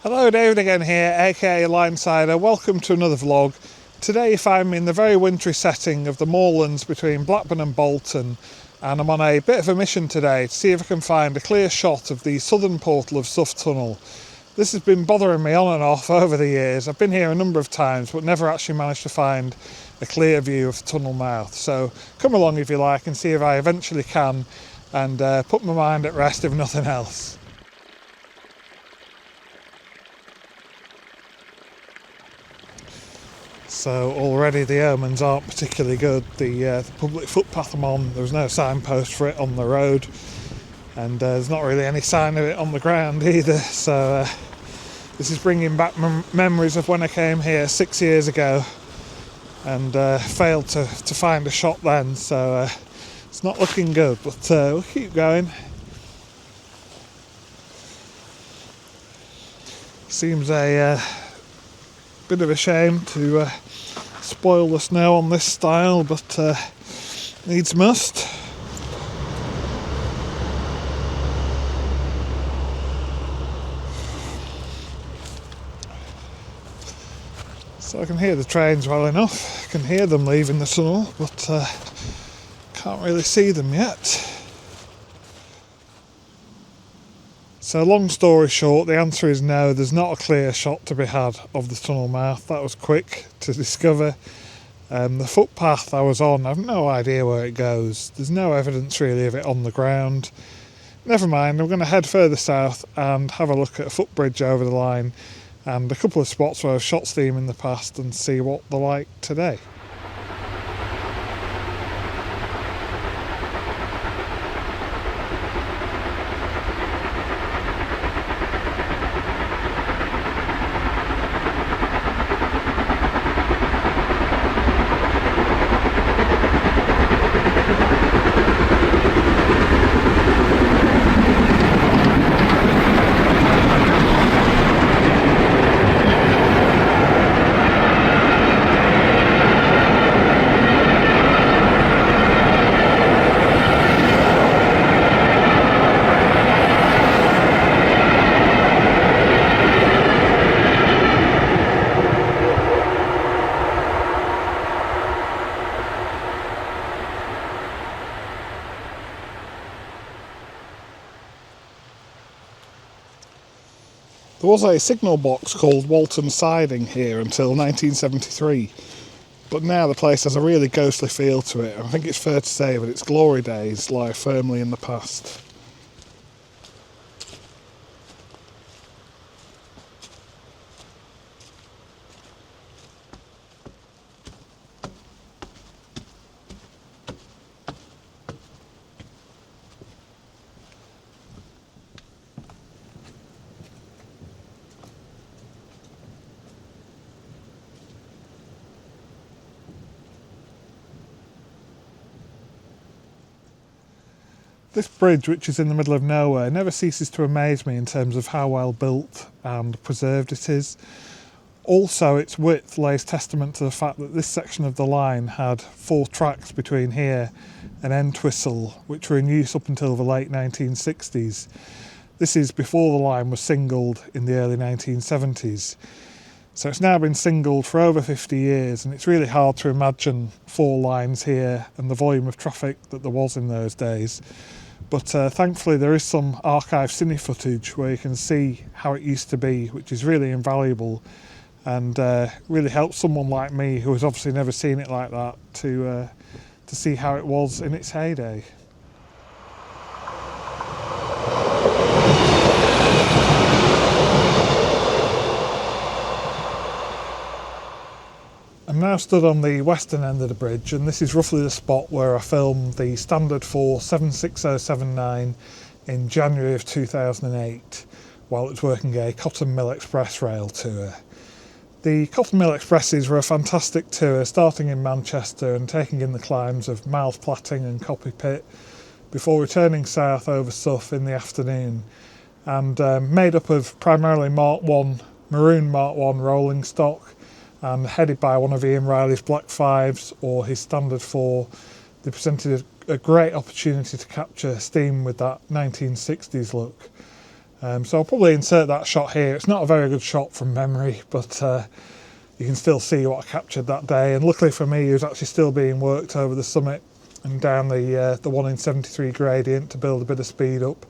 Hello, David again here, aka Linesider. Welcome to another vlog. Today I'm in the very wintry setting of the moorlands between Blackburn and Bolton, and I'm on a bit of a mission today to see if I can find a clear shot of the southern portal of Sough Tunnel. This has been bothering me on and off over the years. I've been here a number of times but never actually managed to find a clear view of the tunnel mouth. So come along if you like and see if I eventually can, and put my mind at rest if nothing else. So already the omens aren't particularly good. The public footpath I'm on, there was no signpost for it on the road, and there's not really any sign of it on the ground either. So this is bringing back memories of when I came here 6 years ago and failed to find a shot then. So it's not looking good, but we'll keep going. Seems a bit of a shame to spoil the snow on this style, but needs must. So I can hear the trains well enough. I can hear them leaving the tunnel, but can't really see them yet. So long story short, the answer is no, there's not a clear shot to be had of the tunnel mouth. That was quick to discover. The footpath I was on, I've no idea where it goes. There's no evidence really of it on the ground. Never mind, I'm going to head further south and have a look at a footbridge over the line and a couple of spots where I've shot steam in the past and see what they're like today. There was a signal box called Walton siding here until 1973, but now the place has a really ghostly feel to it. I think it's fair to say that its glory days lie firmly in the past. This bridge, which is in the middle of nowhere, never ceases to amaze me in terms of how well built and preserved it is. Also, its width lays testament to the fact that this section of the line had 4 tracks between here and Entwistle, which were in use up until the late 1960s. This is before the line was singled in the early 1970s. So it's now been singled for over 50 years, and it's really hard to imagine 4 lines here and the volume of traffic that there was in those days. But thankfully there is some archive cine footage where you can see how it used to be, which is really invaluable and really helps someone like me, who has obviously never seen it like that, to see how it was in its heyday. I'm now stood on the western end of the bridge, and this is roughly the spot where I filmed the Standard 4 76079 in January of 2008 while it was working a Cotton Mill Express rail tour. The Cotton Mill Expresses were a fantastic tour, starting in Manchester and taking in the climbs of Mouth Platting and Copy Pit before returning south over Sough in the afternoon, and made up of primarily maroon Mark 1 rolling stock, and headed by one of Ian Riley's Black 5s or his Standard 4. They presented a great opportunity to capture steam with that 1960s look. So I'll probably insert that shot here. It's not a very good shot from memory, but you can still see what I captured that day. And luckily for me, it was actually still being worked over the summit and down the 1 in 73 gradient to build a bit of speed up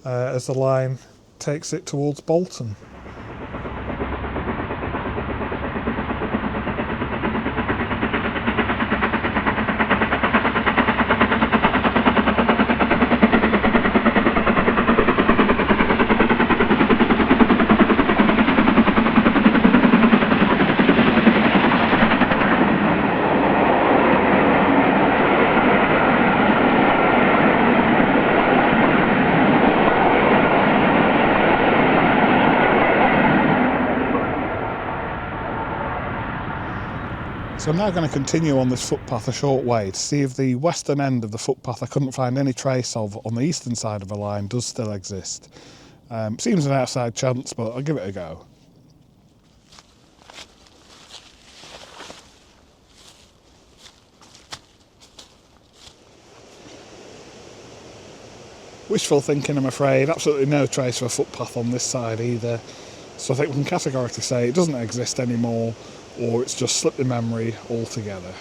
as the line takes it towards Bolton. So I'm now going to continue on this footpath a short way to see if the western end of the footpath I couldn't find any trace of on the eastern side of the line does still exist. Seems an outside chance, but I'll give it a go. Wishful thinking, I'm afraid. Absolutely no trace of a footpath on this side either. So I think we can categorically say it doesn't exist anymore, or it's just slipped the memory altogether.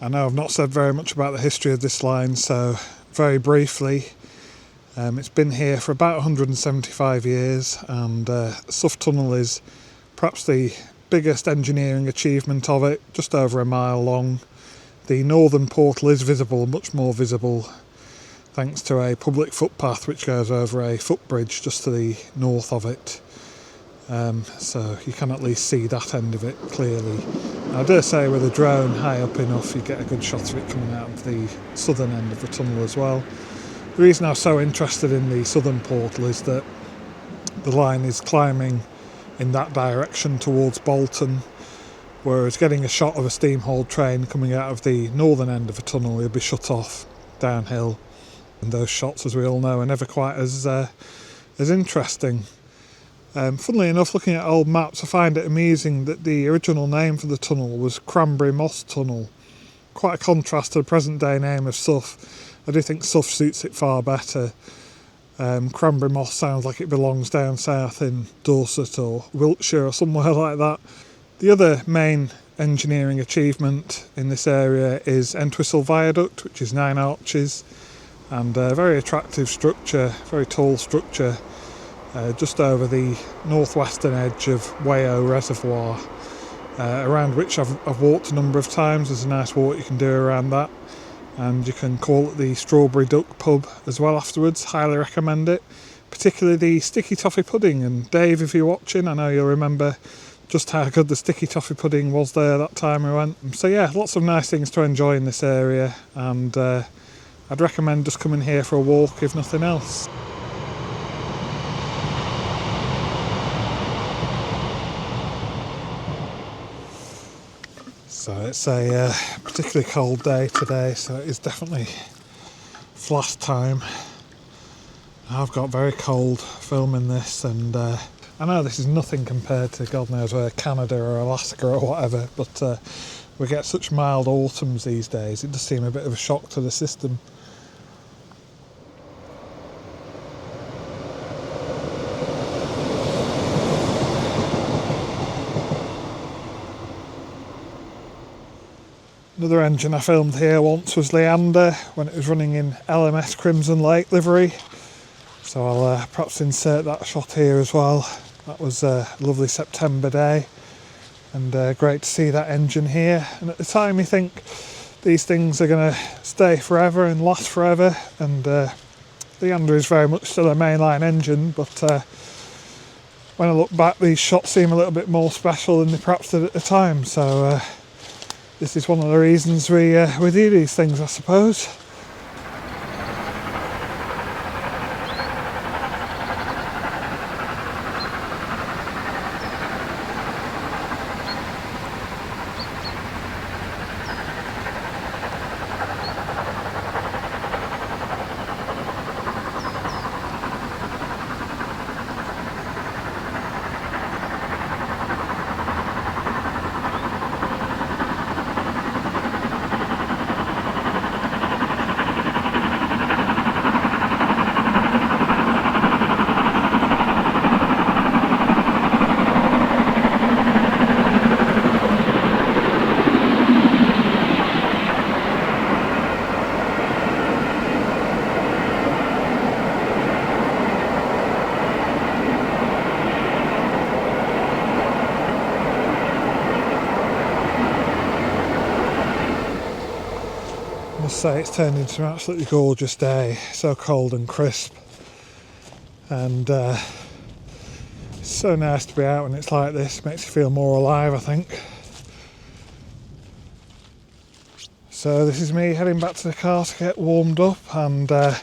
I know I've not said very much about the history of this line, so very briefly, it's been here for about 175 years, and Sough Tunnel is perhaps the biggest engineering achievement of it, just over a mile long. The northern portal is visible, much more visible, thanks to a public footpath which goes over a footbridge just to the north of it. So you can at least see that end of it clearly. I dare say with a drone high up enough you get a good shot of it coming out of the southern end of the tunnel as well. The reason I'm so interested in the southern portal is that the line is climbing in that direction towards Bolton, whereas getting a shot of a steam-hauled train coming out of the northern end of the tunnel will be shut off downhill. And those shots, as we all know, are never quite as interesting. Funnily enough, looking at old maps, I find it amusing that the original name for the tunnel was Cranberry Moss Tunnel. Quite a contrast to the present day name of Sough. I do think Sough suits it far better. Cranberry Moss sounds like it belongs down south in Dorset or Wiltshire or somewhere like that. The other main engineering achievement in this area is Entwistle Viaduct, which is 9 arches. And a very attractive structure, very tall structure, just over the northwestern edge of Wayo Reservoir, around which I've walked a number of times. There's a nice walk you can do around that, and you can call it the Strawberry Duck pub as well afterwards. Highly recommend it, particularly the sticky toffee pudding. And Dave, if you're watching, I know you'll remember just how good the sticky toffee pudding was there that time we went. So yeah, lots of nice things to enjoy in this area, and I'd recommend just coming here for a walk if nothing else. So it's a particularly cold day today, so it is definitely flask time. I've got very cold filming this, and I know this is nothing compared to God knows where, Canada or Alaska or whatever, but we get such mild autumns these days, it does seem a bit of a shock to the system. Another engine I filmed here once was Leander when it was running in LMS Crimson Lake livery, so I'll perhaps insert that shot here as well. That was a lovely September day, and great to see that engine here. And at the time you think these things are going to stay forever and last forever, and Leander is very much still a mainline engine, but when I look back these shots seem a little bit more special than they perhaps did at the time, so this is one of the reasons we do these things, I suppose. say, it's turned into an absolutely gorgeous day, so cold and crisp, and it's so nice to be out when it's like this. Makes you feel more alive, I think. So this is me heading back to the car to get warmed up, and I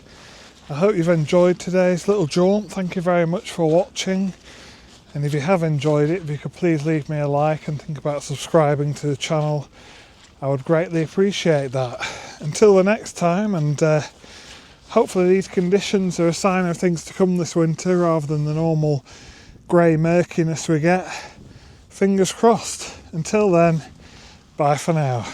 hope you've enjoyed today's little jaunt. Thank you very much for watching, and if you have enjoyed it, if you could please leave me a like and think about subscribing to the channel, I would greatly appreciate that. Until the next time, and hopefully these conditions are a sign of things to come this winter rather than the normal grey murkiness we get. Fingers crossed. Until then, bye for now.